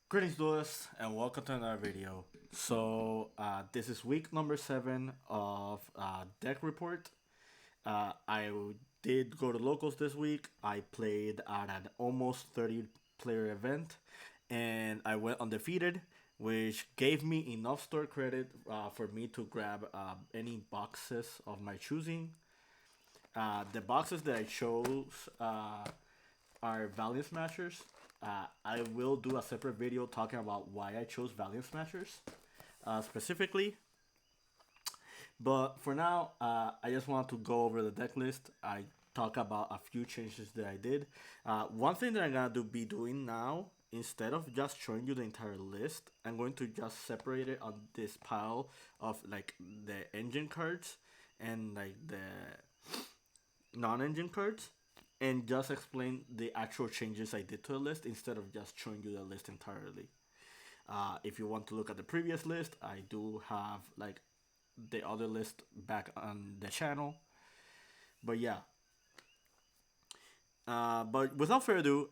Greetings, Lewis, and welcome to another video. This is week number 7 of Deck Report. I did go to locals this week. I played at an almost 30 player event, and I went undefeated, which gave me enough store credit for me to grab any boxes of my choosing. The boxes that I chose are Valiant Smashers. I will do a separate video talking about why I chose Valiant Smashers specifically. But for now, I just want to go over the deck list. I talk about a few changes that I did. One thing that I'm gonna be doing now, instead of just showing you the entire list, I'm going to just separate it on this pile of like the engine cards and like the non-engine cards, and just explain the actual changes I did to the list instead of just showing you the list entirely. If you want to look at the previous list, I do have like the other list back on the channel. But yeah, but without further ado,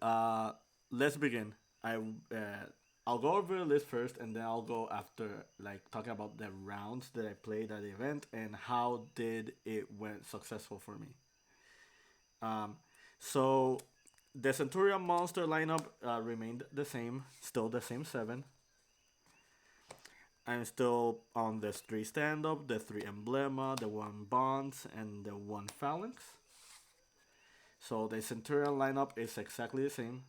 let's begin. I'll go over the list first, and then I'll go after like talking about the rounds that I played at the event and how did it went successful for me. Um, so the Centur-ION monster lineup remained the same, still the same 7. I'm still on the 3 stand up, the 3 emblema, the 1 bonds, and the 1 phalanx. So the Centurion lineup is exactly the same.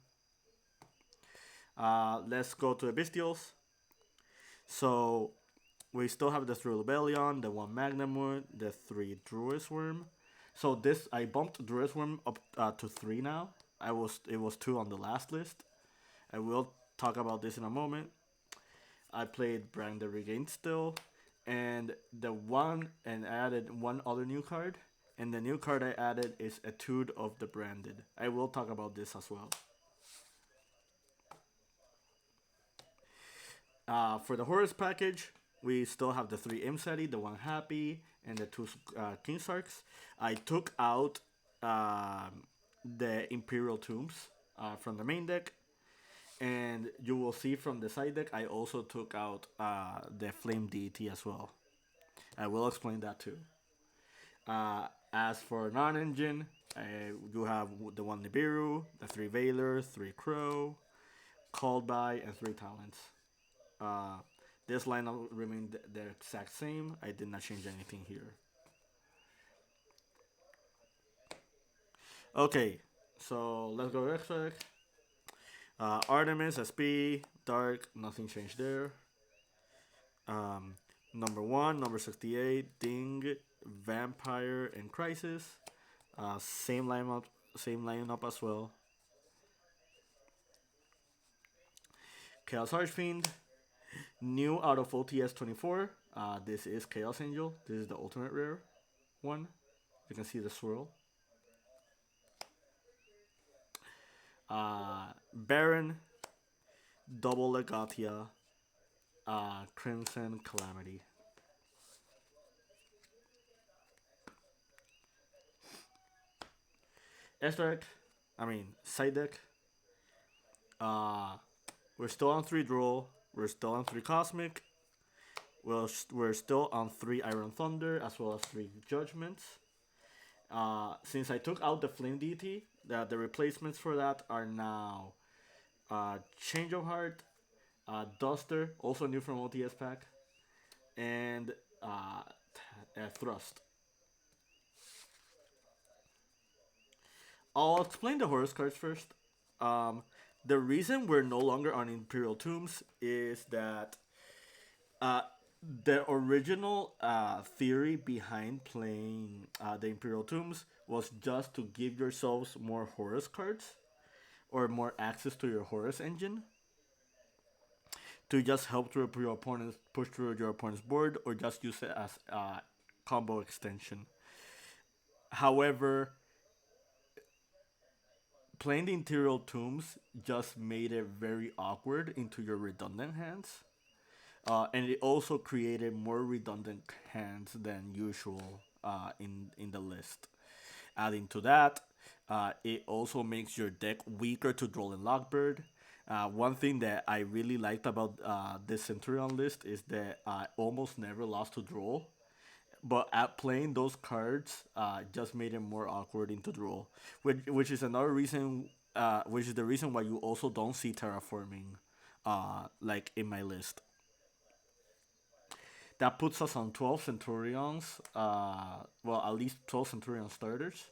Let's go to the bestials. So we still have the 3 Rebellion, the 1 Magnamur, the 3 Druid Worm. So this I bumped Druid Worm up to 3 now. It was 2 on the last list. I will talk about this in a moment. I played Brand the Regained still, and I added one other new card, and the new card I added is Etude of the Branded. I will talk about this as well. For the Horus package, we still have the 3 Imseti, the 1 Happy, and the 2 King Sarks. I took out the Imperial Tombs from the main deck, and you will see from the side deck, I also took out the Flame Deity as well. I will explain that too. As for non-engine, you have the 1 Nibiru, the 3 Valor, 3 Crow, Called By, and 3 Talents. Uh, this lineup remained the exact same. I did not change anything here. Okay, so let's go extra. Artemis, SP, Dark, nothing changed there. Um, number 1, number 68, Ding, Vampire, and Crisis. Same lineup as well. Chaos Archfiend, new out of OTS 24. This is Chaos Angel. This is the ultimate rare one. You can see the swirl. Baron, Double Legatia, Crimson Calamity. Extra deck, side deck. Uh, we're still on 3 Droll. We're still on 3 Cosmic. We're still on 3 Iron Thunder as well as 3 Judgments. Since I took out the Flame Deity, the replacements for that are now Change of Heart, Duster, also new from OTS pack, and Thrust. I'll explain the Horus cards first. Um, the reason we're no longer on Imperial Tombs is that uh, the original theory behind playing the Imperial Tombs was just to give yourselves more Horus cards or more access to your Horus engine to just help through your opponents, push through your opponent's board, or just use it as a combo extension. However, playing the Imperial Tombs just made it very awkward into your redundant hands. And it also created more redundant hands than usual in the list. Adding to that, it also makes your deck weaker to Droll and Lockbird. One thing that I really liked about this Centurion list is that I almost never lost to draw, but at playing those cards just made it more awkward into draw, which is another reason, which is the reason why you also don't see terraforming, like in my list. That puts us on 12 Centurions, well, at least 12 Centurion starters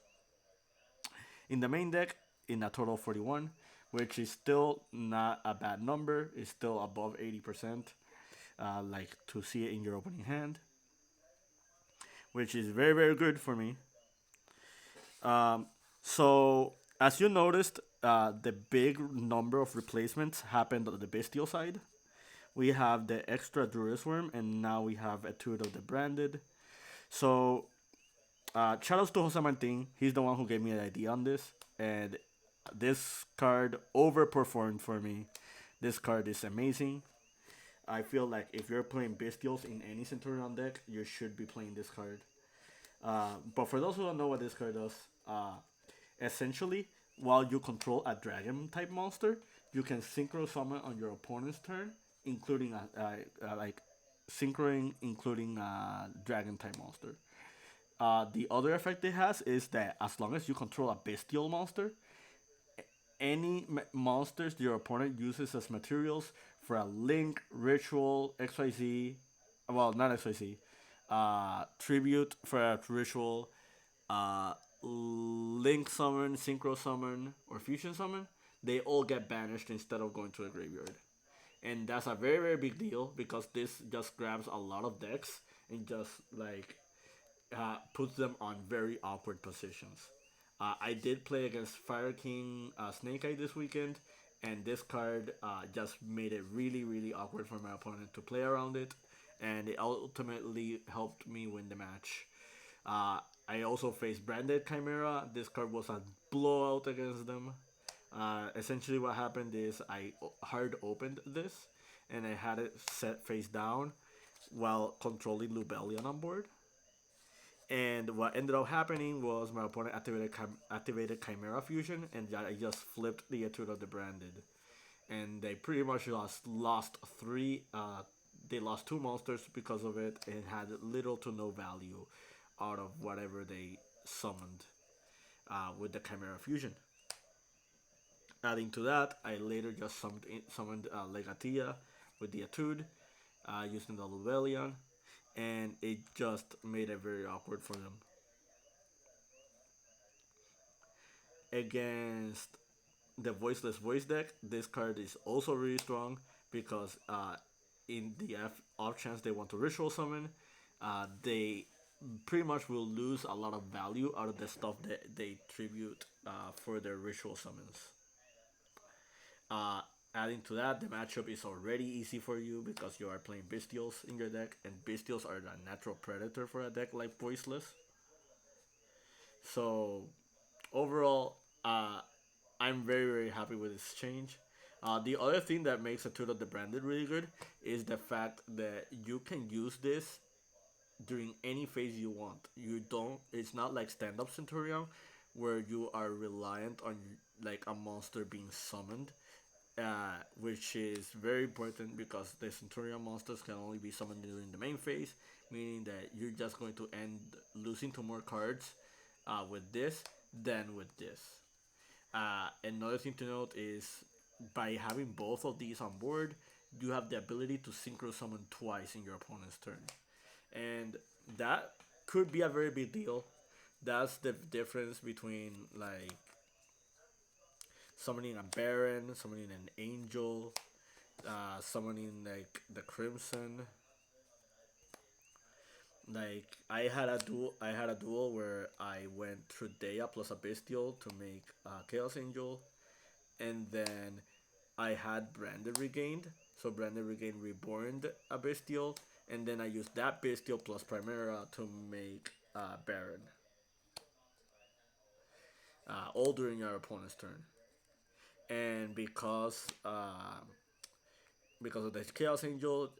in the main deck in a total of 41, which is still not a bad number. It's still above 80%, like to see it in your opening hand, which is very, very good for me. Um, so, as you noticed, the big number of replacements happened on the Bestial side. We have the extra Druris Worm, and now we have Etude of the Branded. So, shout outs to Jose Martin. He's the one who gave me the idea on this, and this card overperformed for me. This card is amazing. I feel like if you're playing Bestials in any Centurion deck, you should be playing this card. But for those who don't know what this card does, essentially, while you control a dragon type monster, you can synchro summon on your opponent's turn, including like synchroing, including a dragon type monster. The other effect it has is that as long as you control a bestial monster, any monsters your opponent uses as materials for a link, ritual, XYZ, well, not XYZ, tribute for a ritual, uh, link summon, synchro summon, or fusion summon, they all get banished instead of going to a graveyard. And that's a very, very big deal because this just grabs a lot of decks and just like puts them on very awkward positions. I did play against Fire King Snake Eye this weekend, and this card just made it really, really awkward for my opponent to play around it, and it ultimately helped me win the match. Uh, I also faced Branded Chimera. This card was a blowout against them. Essentially, what happened is I hard opened this, and I had it set face down while controlling Lubellion on board. And what ended up happening was my opponent activated Chimera Fusion, and I just flipped the Etude of the Branded. And they pretty much lost three. They lost two monsters because of it, and had little to no value out of whatever they summoned with the Chimera Fusion. Adding to that, I later just summoned Legatia with the Etude, using the Luvelion, and it just made it very awkward for them. Against the Voiceless Voice deck, this card is also really strong because in the off chance they want to ritual summon, they pretty much will lose a lot of value out of the stuff that they tribute for their ritual summons. Uh, Adding to that, the matchup is already easy for you because you are playing Bestials in your deck, and Bestials are the natural predator for a deck like Voiceless. So overall, I'm very, very happy with this change. The other thing that makes Atuda the Branded really good is the fact that you can use this during any phase you want. You don't. It's not like Stand Up Centurion, where you are reliant on like a monster being summoned, which is very important because the Centurion monsters can only be summoned during the main phase, meaning that you're just going to end losing to more cards with this than with this. Another thing to note is by having both of these on board, you have the ability to synchro summon twice in your opponent's turn. And that could be a very big deal. That's the difference between like summoning a Baron, summoning an Angel, summoning like the Crimson. Like I had a duel where I went through Dea plus a Bestial to make Chaos Angel, and then I had Branded Regained. So Branded Regained reborned a Bestial, and then I used that Bestial plus Primera to make Baron, all during your opponent's turn. And because of the Chaos Angel,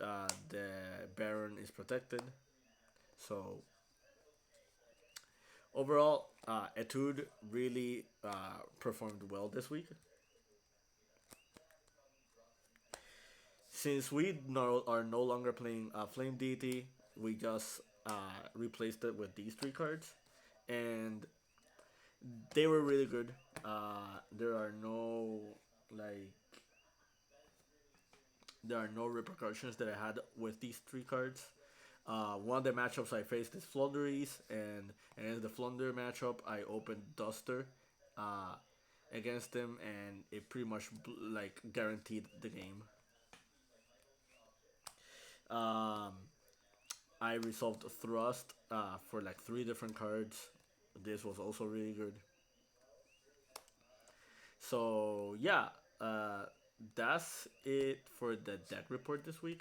the Baron is protected. So overall, Etude really performed well this week. Since we are no longer playing Flame Deity, we just replaced it with these three cards, and they were really good. There are no like there are no repercussions that I had with these three cards. One of the matchups I faced is Flunderies, and in the Flunder matchup, I opened Duster uh, against him, and it pretty much like guaranteed the game. Um, I resolved Thrust for like three different cards. This was also really good. So yeah, uh, that's it for the deck report this week.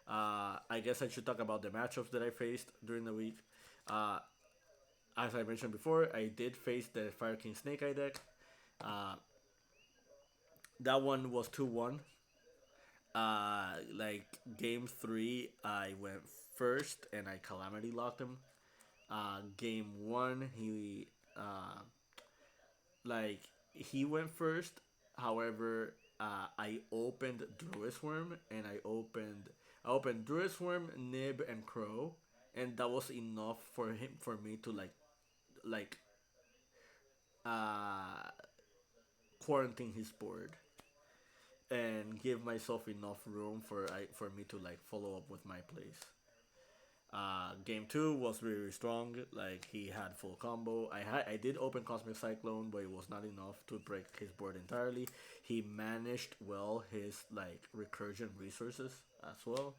I guess I should talk about the matchups that I faced during the week. Uh, as I mentioned before, I did face the Fire King Snake Eye deck. Uh, that one was 2-1. Like game three, I went first and I calamity locked him. Game one, like he went first. However, I opened Druisworm and I opened Druisworm, Nib, and Crow, and that was enough for me to like uh quarantine his board and give myself enough room for me to like follow up with my plays. Game two was really strong. Like he had full combo. I did open Cosmic Cyclone, but it was not enough to break his board entirely. He managed well his like recursion resources as well.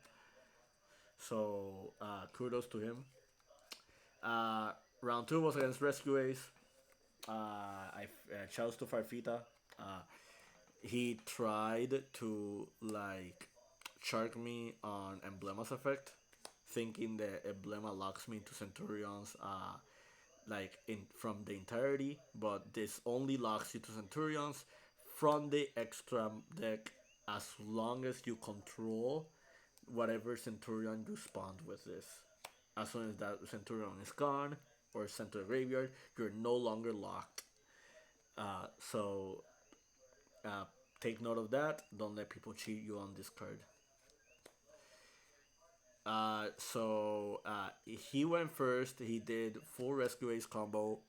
So kudos to him. Uh, Round two was against Rescue Ace. I chose to Farfita. Uh, he tried to like shark me on Emblema's effect, thinking that Emblema locks me into Centurions like in from the entirety, but this only locks you to Centurions from the extra deck as long as you control whatever Centurion you spawned with this. As soon as that Centurion is gone or sent to the graveyard, you're no longer locked. So uh, take note of that. Don't let people cheat you on this card. He went first. He did full Rescue Ace combo,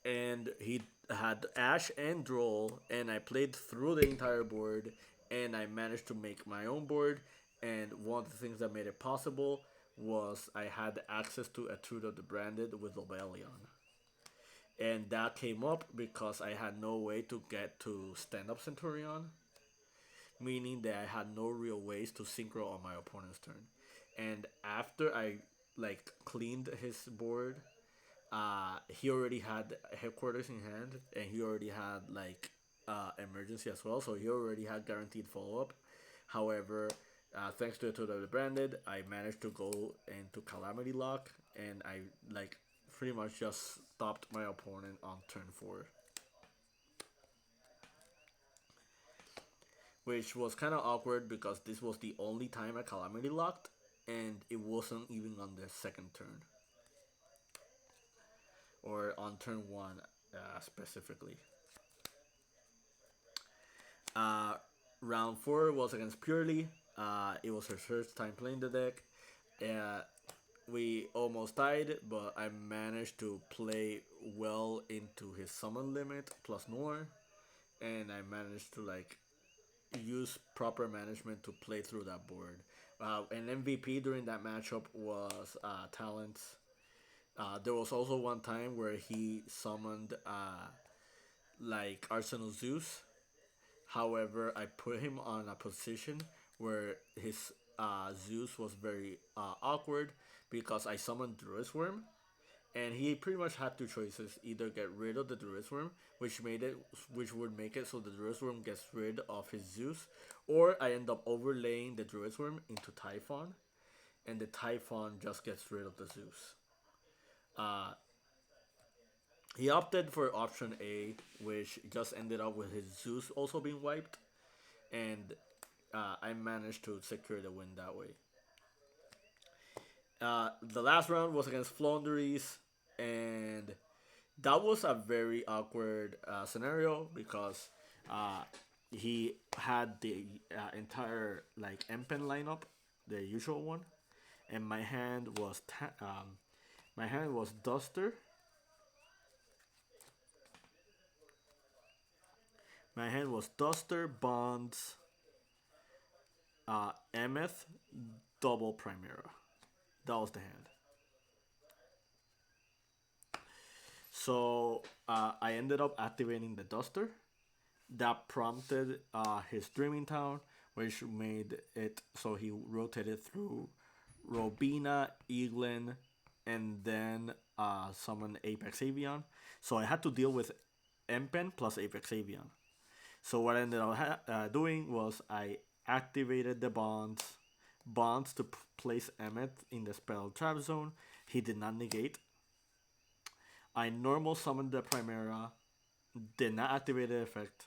and he had Ash and Droll, and I played through the entire board, and I managed to make my own board. And one of the things that made it possible was I had access to Etude of the Branded with Obelion. And that came up because I had no way to get to stand up Centurion, meaning that I had no real ways to synchro on my opponent's turn. And after I like cleaned his board, he already had headquarters in hand, and he already had like emergency as well. So he already had guaranteed follow up. However, thanks to the branded, I managed to go into calamity lock, and I like pretty much just stopped my opponent on turn four, which was kind of awkward because this was the only time I calamity locked, and it wasn't even on the second turn or on turn one specifically. Uh, Round four was against Purely. It was her first time playing the deck. Uh, we almost tied, but I managed to play well into his summon limit plus Noir, and I managed to like use proper management to play through that board. An MVP during that matchup was Talents. There was also one time where he summoned like Arsenal Zeus. However, I put him on a position where his Zeus was very awkward because I summoned Druisworm, and he pretty much had two choices: either get rid of the Druisworm, which would make it so the Druisworm gets rid of his Zeus, or I end up overlaying the Druisworm into Typhon, and the Typhon just gets rid of the Zeus. Uh, he opted for option A, which just ended up with his Zeus also being wiped, and I managed to secure the win that way. The last round was against Flonderies, and that was a very awkward scenario because uh, he had the entire like M-Pen lineup, the usual one, and my hand was Duster. My hand was Duster, Bonds, Emeth, double Primera. That was the hand. So I ended up activating the Duster. That prompted his Dreaming Town, which made it so he rotated through Robina, Eaglin, and then summon Apex Avion. So I had to deal with Empen plus Apex Avion. So what I ended up doing was I activated the bonds to place Emmet in the spell trap zone. He did not negate. I normal summoned the Primera, did not activate the effect.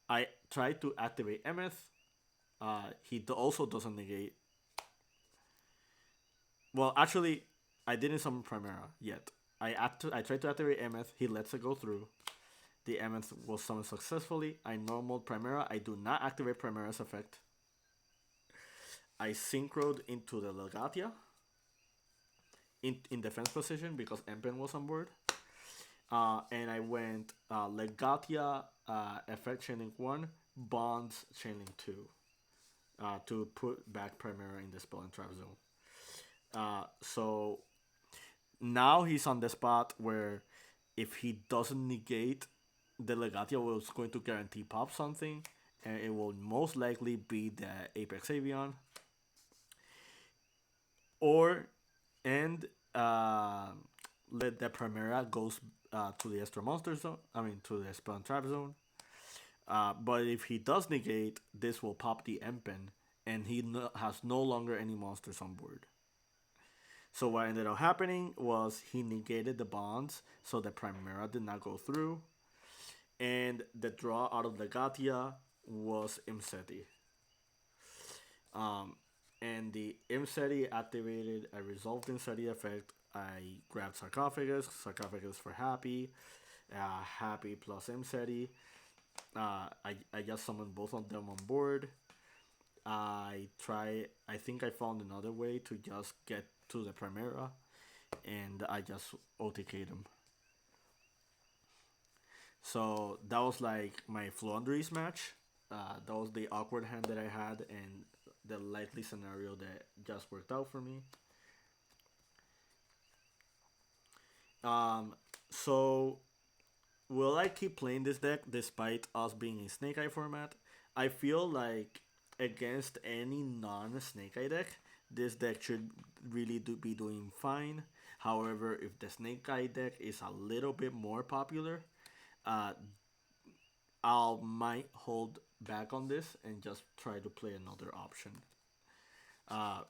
I tried to activate Emeth. Also doesn't negate. Well, actually, I didn't summon Primera yet. I tried to activate Emeth. He lets it go through. The Emeth was summoned successfully. I normaled Primera. I do not activate Primera's effect. I synchroed into the Legatia in defense position because Empen was on board. And I went Legatia effect chaining 1, Bonds chaining 2 to put back Primera in the spell and trap zone. So now he's on the spot where if he doesn't negate, the Legatia was going to guarantee pop something, and it will most likely be the Apex Avion, or and let the Primera goes to the extra monster zone. I mean to the spell and trap zone. But if he does negate, this will pop the Empen, and has no longer any monsters on board. So what ended up happening was he negated the bonds, so the Primera did not go through, and the draw out of Legatia was Imseti. Um, and the Imseti activated a resolved Imseti effect. I grabbed Sarcophagus for Happy, Happy plus Imseti. I just summoned both of them on board. I think I found another way to just get to the Primera, and I just OTK'd him. So that was like my Flandries match. That was the awkward hand that I had, and the likely scenario that just worked out for me. So will I keep playing this deck despite us being in Snake Eye format? I feel like against any non Snake Eye deck, this deck should really be doing fine. However, if the Snake Eye deck is a little bit more popular, uh, I'll might hold back on this and just try to play another option. Uh,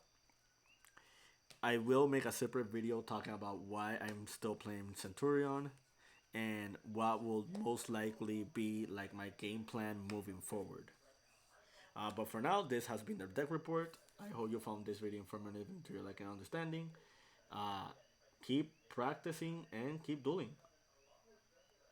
I will make a separate video talking about why I'm still playing Centur-ION and what will most likely be like my game plan moving forward. But for now, this has been the deck report. I hope you found this video informative and to your like and understanding. Uh, keep practicing and keep dueling.